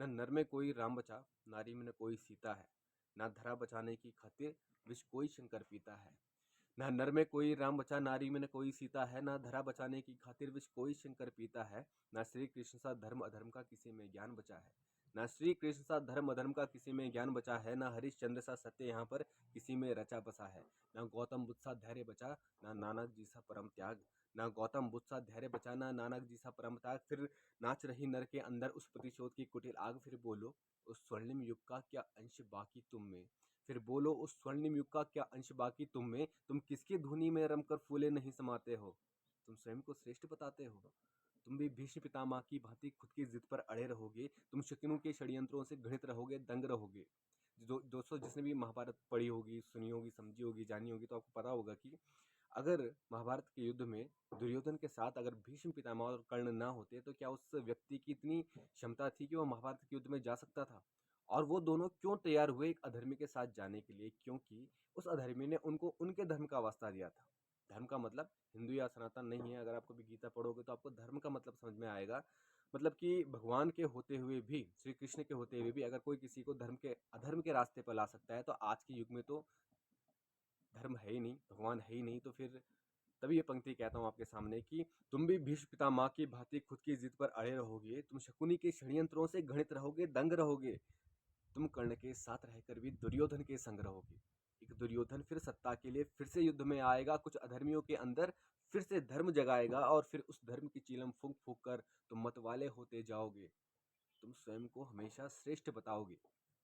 न नर में कोई राम बचा, नारी में न कोई सीता है। ना धरा बचाने की खातिर विष कोई शंकर पीता है। ना नर में कोई राम बचा, नारी में न कोई सीता है। ना धरा बचाने की खातिर विष कोई शंकर पीता है। ना श्री कृष्ण सा धर्म अधर्म का किसी में ज्ञान बचा है। ना श्री कृष्ण सा धर्म अधर्म का किसी में ज्ञान बचा है। ना हरिश्चंद्र सा सत्य यहाँ पर किसी में रचा बसा है। ना गौतम बुद्ध सा धैर्य बचा, ना नानक जी सा परम त्याग। ना गौतम बुद्ध सा धैर्य बचा, ना नानक जी सा परम त्याग। फिर नाच रही नर के अंदर उस प्रतिशोध की कुटिल आग। फिर बोलो उस स्वर्णिम युग का क्या अंश बाकी तुम में। फिर बोलो उस स्वर्णिम युग का क्या अंश बाकी तुम में। तुम किसकी धुनी में रमकर फूले नहीं समाते हो। तुम स्वयं को श्रेष्ठ बताते हो। तुम भी भीष्म पितामह की भांति खुद की जिद पर अड़े रहोगे। तुम शकुनी के षड्यंत्रों से घृणित रहोगे, दंग रहोगे। दोस्तों, जिसने भी महाभारत पढ़ी होगी, सुनी होगी, समझी होगी, जानी होगी, तो आपको पता होगा कि अगर महाभारत के युद्ध में दुर्योधन के साथ अगर भीष्म पितामह और कर्ण ना होते तो क्या उस व्यक्ति की इतनी क्षमता थी कि वो महाभारत के युद्ध में जा सकता था। और वो दोनों क्यों तैयार हुए एक अधर्मी के साथ जाने के लिए, क्योंकि उस अधर्मी ने उनको उनके धर्म का वास्ता दिया था। धर्म का मतलब हिंदू या सनातन नहीं है। अगर आप कभी गीता पढ़ोगे तो आपको धर्म का मतलब समझ में आएगा। मतलब कि भगवान के होते हुए भी, श्री कृष्ण के होते हुए भी अगर कोई किसी को धर्म के अधर्म के रास्ते पर ला सकता है तो आज के युग में तो धर्म है ही नहीं, भगवान है ही नहीं। तो फिर तभी ये पंक्ति कहता हूँ आपके सामने कि तुम भी भीष्म पितामह की भांति खुद की जिद पर अड़े रहोगे। तुम शकुनी के षड्यंत्रों से घृणित रहोगे, दंग रहोगे। तुम कर्ण के साथ रहकर भी दुर्योधन के संग रहोगे। एक दुर्योधन फिर सत्ता के लिए फिर से युद्ध में आएगा, कुछ अधर्मियों के अंदर फिर से धर्म जगाएगा और फिर उस धर्म की चीलम फूंक फूंक कर तुम मतवाले होते जाओगे। तुम स्वयं को हमेशा श्रेष्ठ बताओगे।